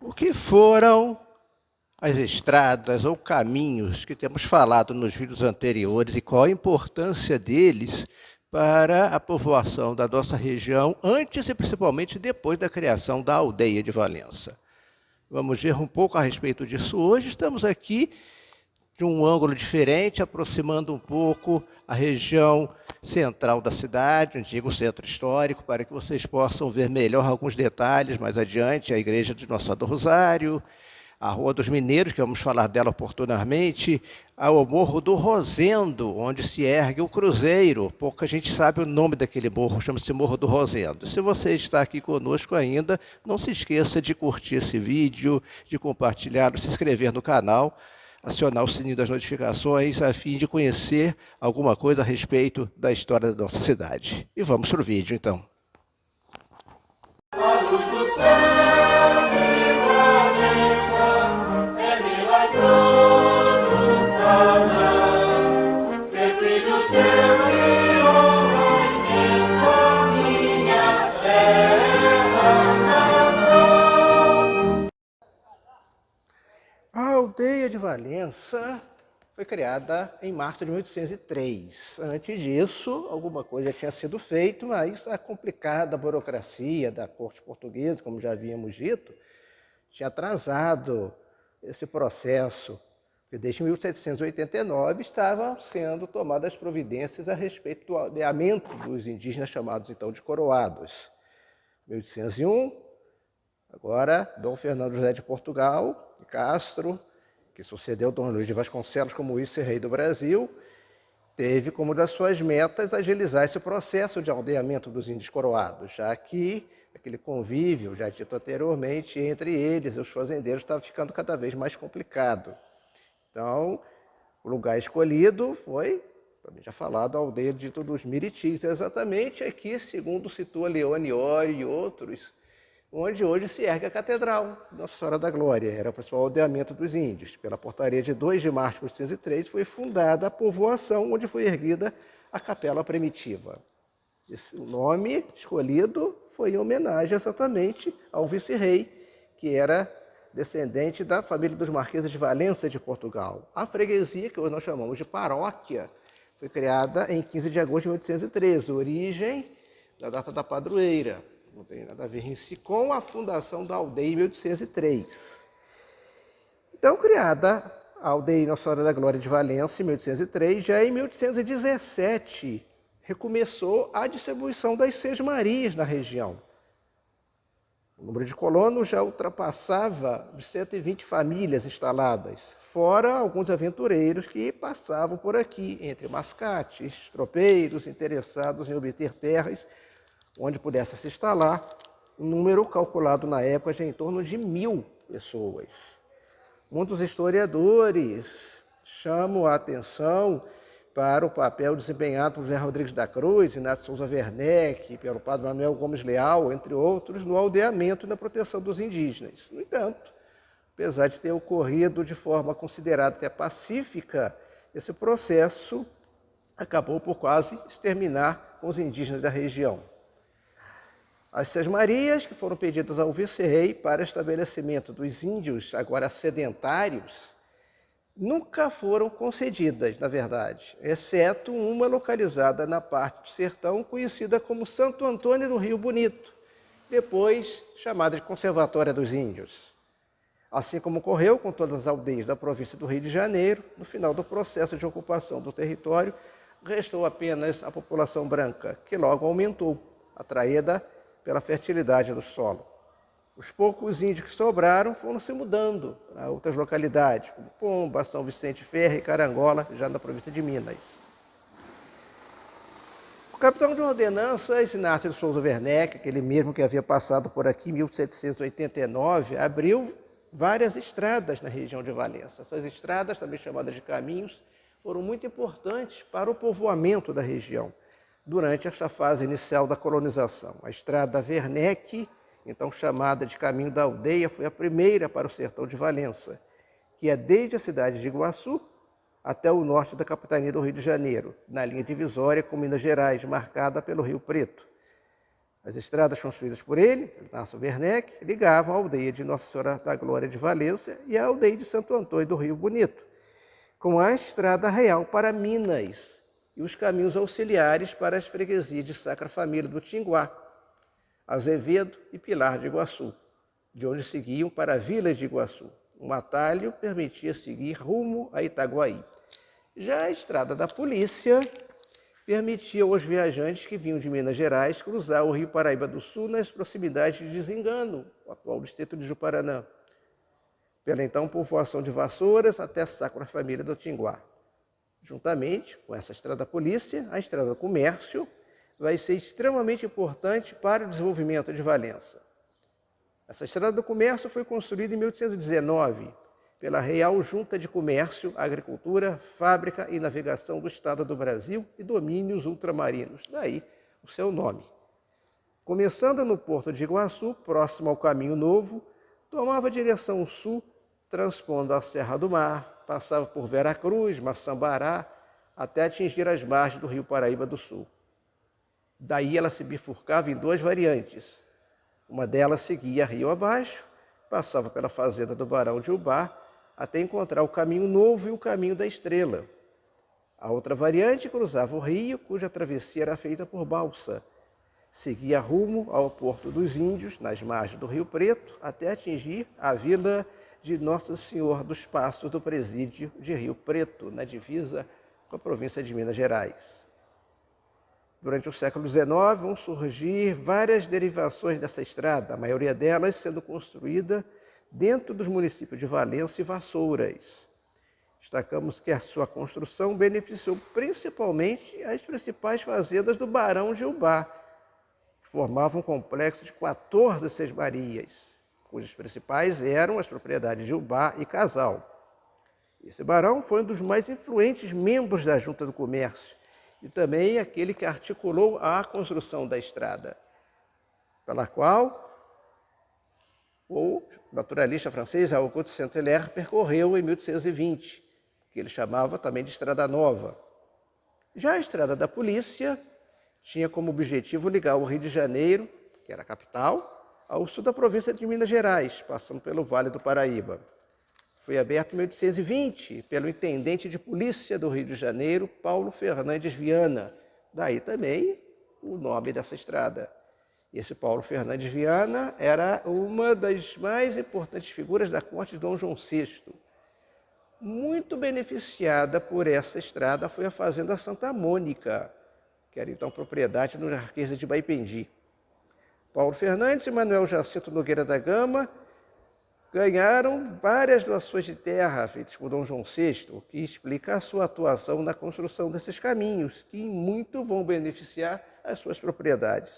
O que foram as estradas ou caminhos que temos falado nos vídeos anteriores e qual a importância deles para a povoação da nossa região antes e principalmente depois da criação da aldeia de Valença? Vamos ver um pouco a respeito disso hoje. Estamos aqui de um ângulo diferente, aproximando um pouco a região central da cidade, antigo centro histórico, para que vocês possam ver melhor alguns detalhes mais adiante, a igreja de Nossa Senhora do Rosário, a Rua dos Mineiros, que vamos falar dela oportunamente, ao Morro do Rosendo, onde se ergue o Cruzeiro. Pouca gente sabe o nome daquele morro, chama-se Morro do Rosendo. Se você está aqui conosco ainda, não se esqueça de curtir esse vídeo, de compartilhar, se inscrever no canal, acionar o sininho das notificações, a fim de conhecer alguma coisa a respeito da história da nossa cidade. E vamos para o vídeo, então. A luz do céu de Valença é milagroso falar, ser filho teu e honra imensa, minha terra natal. A aldeia de Valença foi criada em março de 1803. Antes disso, alguma coisa tinha sido feita, mas a complicada burocracia da corte portuguesa, como já havíamos dito, tinha atrasado esse processo. E desde 1789 estavam sendo tomadas providências a respeito do aldeamento dos indígenas chamados então de coroados. 1801, agora Dom Fernando José de Portugal e Castro, que sucedeu Dom Luís de Vasconcelos como vice-rei do Brasil, teve como das suas metas agilizar esse processo de aldeamento dos índios coroados, já que aquele convívio, já dito anteriormente, entre eles e os fazendeiros estava ficando cada vez mais complicado. Então, o lugar escolhido foi, também já falado, a aldeia dita dos Miritis, exatamente aqui, segundo situa Leone Ori e outros, onde hoje se ergue a Catedral Nossa Senhora da Glória. Era o principal aldeamento dos índios. Pela portaria de 2 de março de 1803 foi fundada a povoação onde foi erguida a capela primitiva. O nome escolhido foi em homenagem exatamente ao vice-rei, que era descendente da família dos Marqueses de Valença de Portugal. A freguesia, que hoje nós chamamos de paróquia, foi criada em 15 de agosto de 1813, origem da data da padroeira. Não tem nada a ver em si com a fundação da aldeia em 1803. Então, criada a aldeia Nossa Senhora da Glória de Valença em 1803, já em 1817 recomeçou a distribuição das sesmarias na região. O número de colonos já ultrapassava os 120 famílias instaladas, fora alguns aventureiros que passavam por aqui, entre mascates, tropeiros interessados em obter terras onde pudesse se instalar, um número calculado na época de em torno de 1000 pessoas. Muitos historiadores chamam a atenção para o papel desempenhado por José Rodrigues da Cruz, Inácio Souza Werneck, pelo padre Manuel Gomes Leal, entre outros, no aldeamento e na proteção dos indígenas. No entanto, apesar de ter ocorrido de forma considerada até pacífica, esse processo acabou por quase exterminar os indígenas da região. As sesmarias, que foram pedidas ao vice-rei para estabelecimento dos índios agora sedentários, nunca foram concedidas, na verdade, exceto uma localizada na parte do sertão conhecida como Santo Antônio do Rio Bonito, depois chamada de Conservatória dos Índios. Assim como ocorreu com todas as aldeias da província do Rio de Janeiro, no final do processo de ocupação do território, restou apenas a população branca, que logo aumentou, atraída pela fertilidade do solo. Os poucos índios que sobraram foram se mudando para outras localidades, como Pomba, São Vicente Ferre e Carangola, já na província de Minas. O capitão de ordenanças, Inácio de Souza Werneck, aquele mesmo que havia passado por aqui em 1789, abriu várias estradas na região de Valença. Essas estradas, também chamadas de caminhos, foram muito importantes para o povoamento da região durante esta fase inicial da colonização. A estrada Werneck, então chamada de Caminho da Aldeia, foi a primeira para o sertão de Valença, que é desde a cidade de Iguaçu até o norte da capitania do Rio de Janeiro, na linha divisória com Minas Gerais, marcada pelo Rio Preto. As estradas construídas por ele, Inácio Werneck, ligavam a aldeia de Nossa Senhora da Glória de Valência e a aldeia de Santo Antônio do Rio Bonito, com a estrada real para Minas e os caminhos auxiliares para as freguesias de Sacra Família do Tinguá, Azevedo e Pilar de Iguaçu, de onde seguiam para a Vila de Iguaçu. Um atalho permitia seguir rumo a Itaguaí. Já a estrada da polícia permitia aos viajantes que vinham de Minas Gerais cruzar o Rio Paraíba do Sul nas proximidades de Desengano, o atual distrito de Juparanã, pela então povoação de Vassouras até Sacra Família do Tinguá. Juntamente com essa estrada polícia, a estrada do comércio vai ser extremamente importante para o desenvolvimento de Valença. Essa estrada do comércio foi construída em 1819 pela Real Junta de Comércio, Agricultura, Fábrica e Navegação do Estado do Brasil e Domínios Ultramarinos, daí o seu nome. Começando no Porto de Iguaçu, próximo ao Caminho Novo, tomava direção sul, transpondo a Serra do Mar, passava por Veracruz, Maçambará, até atingir as margens do Rio Paraíba do Sul. Daí ela se bifurcava em duas variantes. Uma delas seguia rio abaixo, passava pela fazenda do Barão de Ubá, até encontrar o Caminho Novo e o Caminho da Estrela. A outra variante cruzava o rio, cuja travessia era feita por balsa. Seguia rumo ao Porto dos Índios, nas margens do Rio Preto, até atingir a vila de Nossa Senhora dos Passos do Presídio de Rio Preto, na divisa com a província de Minas Gerais. Durante o século XIX, vão surgir várias derivações dessa estrada, a maioria delas sendo construída dentro dos municípios de Valença e Vassouras. Destacamos que a sua construção beneficiou principalmente as principais fazendas do Barão de Ubá, que formavam um complexo de 14 sesmarias, cujas principais eram as propriedades de Ubá e Casal. Esse barão foi um dos mais influentes membros da Junta do Comércio e também aquele que articulou a construção da estrada, pela qual o naturalista francês Auguste Saint-Hilaire percorreu em 1820, que ele chamava também de Estrada Nova. Já a Estrada da Polícia tinha como objetivo ligar o Rio de Janeiro, que era a capital, ao sul da província de Minas Gerais, passando pelo Vale do Paraíba. Foi aberto em 1820 pelo intendente de polícia do Rio de Janeiro, Paulo Fernandes Viana. Daí também o nome dessa estrada. Esse Paulo Fernandes Viana era uma das mais importantes figuras da corte de Dom João VI. Muito beneficiada por essa estrada foi a Fazenda Santa Mônica, que era então propriedade do Marquês de Baipendi. Paulo Fernandes e Manuel Jacinto Nogueira da Gama ganharam várias doações de terra feitas por Dom João VI, o que explica a sua atuação na construção desses caminhos, que muito vão beneficiar as suas propriedades.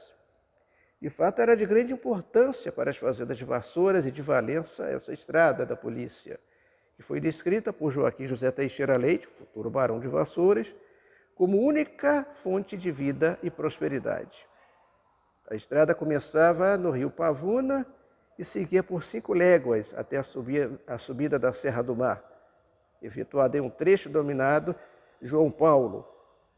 De fato, era de grande importância para as fazendas de Vassouras e de Valença essa estrada da polícia, que foi descrita por Joaquim José Teixeira Leite, futuro barão de Vassouras, como única fonte de vida e prosperidade. A estrada começava no rio Pavuna e seguia por 5 léguas até a subida da Serra do Mar, efetuada em um trecho denominado João Paulo.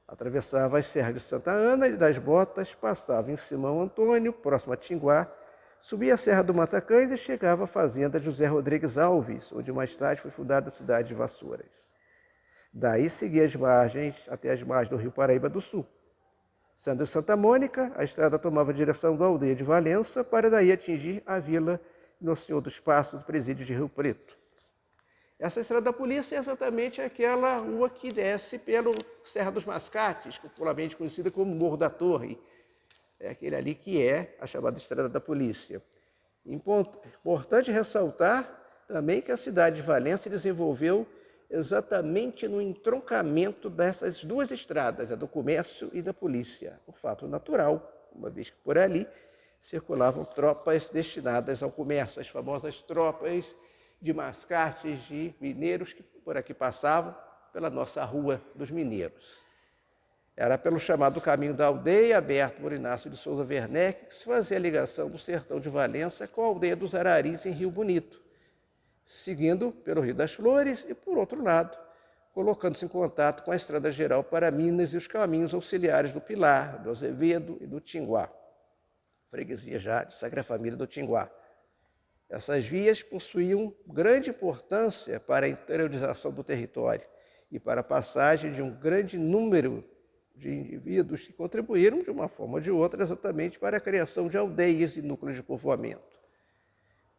Atravessava as serras de Santa Ana e das Botas, passava em Simão Antônio, próximo a Tinguá, subia a Serra do Matacães e chegava à fazenda de José Rodrigues Alves, onde mais tarde foi fundada a cidade de Vassouras. Daí seguia as margens até as margens do Rio Paraíba do Sul. Sendo Santa Mônica, a estrada tomava a direção da aldeia de Valença para daí atingir a vila Nosso Senhor dos Passos do Presídio de Rio Preto. Essa estrada da polícia é exatamente aquela rua que desce pelo Serra dos Mascates, popularmente conhecida como Morro da Torre. É aquele ali que é a chamada estrada da polícia. Importante ressaltar também que a cidade de Valença se desenvolveu exatamente no entroncamento dessas duas estradas, a do comércio e da polícia. Um fato natural, uma vez que por ali circulavam tropas destinadas ao comércio, as famosas tropas de mascates de mineiros que por aqui passavam pela nossa Rua dos Mineiros. Era pelo chamado Caminho da Aldeia, aberto por Inácio de Souza Werneck, que se fazia a ligação do sertão de Valença com a aldeia dos Araris em Rio Bonito, seguindo pelo Rio das Flores e, por outro lado, colocando-se em contato com a Estrada Geral para Minas e os caminhos auxiliares do Pilar, do Azevedo e do Tinguá. freguesia já de Sagrada Família do Tinguá. Essas vias possuíam grande importância para a interiorização do território e para a passagem de um grande número de indivíduos que contribuíram de uma forma ou de outra exatamente para a criação de aldeias e núcleos de povoamento.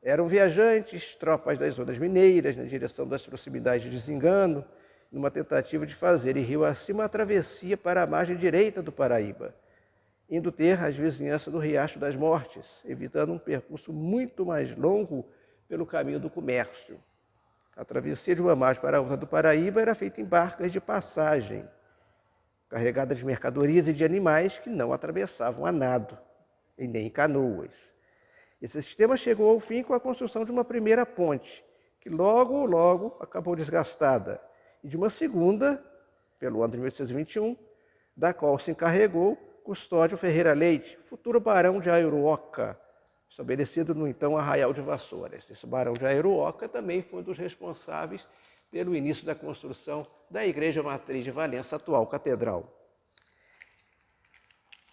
Eram viajantes, tropas das zonas mineiras, na direção das proximidades de Zingano, numa tentativa de fazer em rio acima a travessia para a margem direita do Paraíba, indo ter as vizinhanças do Riacho das Mortes, evitando um percurso muito mais longo pelo caminho do comércio. A travessia de uma margem para a outra do Paraíba era feita em barcas de passagem, carregadas de mercadorias e de animais que não atravessavam a nado, e nem em canoas. Esse sistema chegou ao fim com a construção de uma primeira ponte, que logo acabou desgastada, e de uma segunda, pelo ano de 1821, da qual se encarregou Custódio Ferreira Leite, futuro barão de Aiuruoca, estabelecido no então Arraial de Vassouras. Esse barão de Aiuruoca também foi um dos responsáveis pelo início da construção da Igreja Matriz de Valença, atual catedral.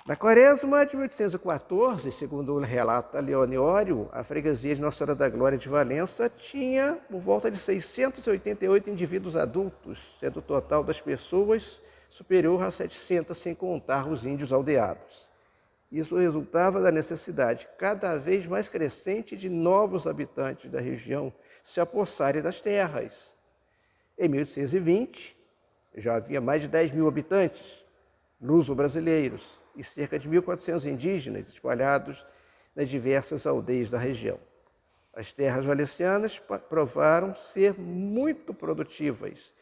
Na quaresma de 1814, segundo o relato Leone Ório, a freguesia de Nossa Senhora da Glória de Valença tinha por volta de 688 indivíduos adultos, sendo o total das pessoas superior a 700, sem contar os índios aldeados. Isso resultava da necessidade cada vez mais crescente de novos habitantes da região se apossarem das terras. Em 1820, já havia mais de 10 mil habitantes luso-brasileiros e cerca de 1.400 indígenas espalhados nas diversas aldeias da região. As terras valencianas provaram ser muito produtivas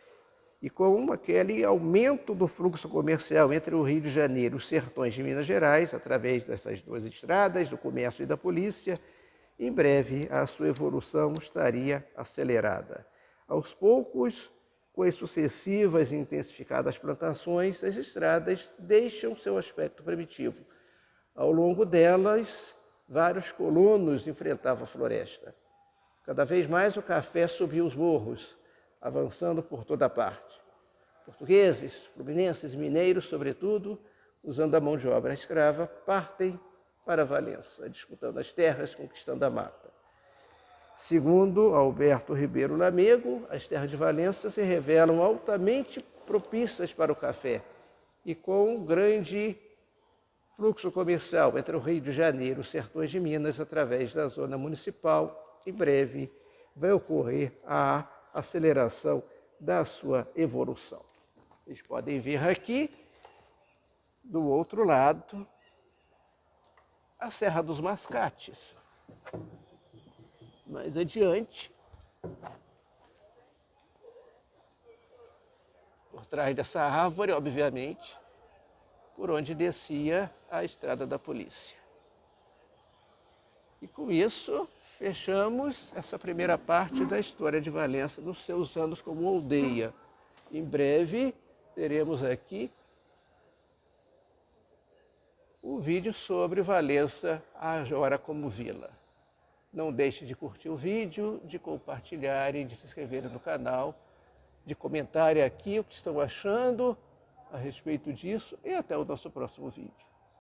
e com aquele aumento do fluxo comercial entre o Rio de Janeiro e os sertões de Minas Gerais, através dessas duas estradas, do comércio e da polícia, em breve a sua evolução estaria acelerada. Aos poucos, com as sucessivas e intensificadas plantações, as estradas deixam seu aspecto primitivo. Ao longo delas, vários colonos enfrentavam a floresta. Cada vez mais o café subia os morros, avançando por toda parte. Portugueses, fluminenses e mineiros, sobretudo, usando a mão de obra escrava, partem para Valença, disputando as terras, conquistando a mata. Segundo Alberto Ribeiro Lamego, as terras de Valença se revelam altamente propícias para o café e com um grande fluxo comercial entre o Rio de Janeiro e os sertões de Minas, através da zona municipal. Em breve vai ocorrer a aceleração da sua evolução. Vocês podem ver aqui, do outro lado, a Serra dos Mascates. Mais adiante, por trás dessa árvore, obviamente, por onde descia a estrada da polícia. E com isso, fechamos essa primeira parte da história de Valença nos seus anos como aldeia. Em breve, teremos aqui um vídeo sobre Valença agora como vila. Não deixe de curtir o vídeo, de compartilhar e de se inscrever no canal, de comentar aqui o que estão achando a respeito disso e até o nosso próximo vídeo.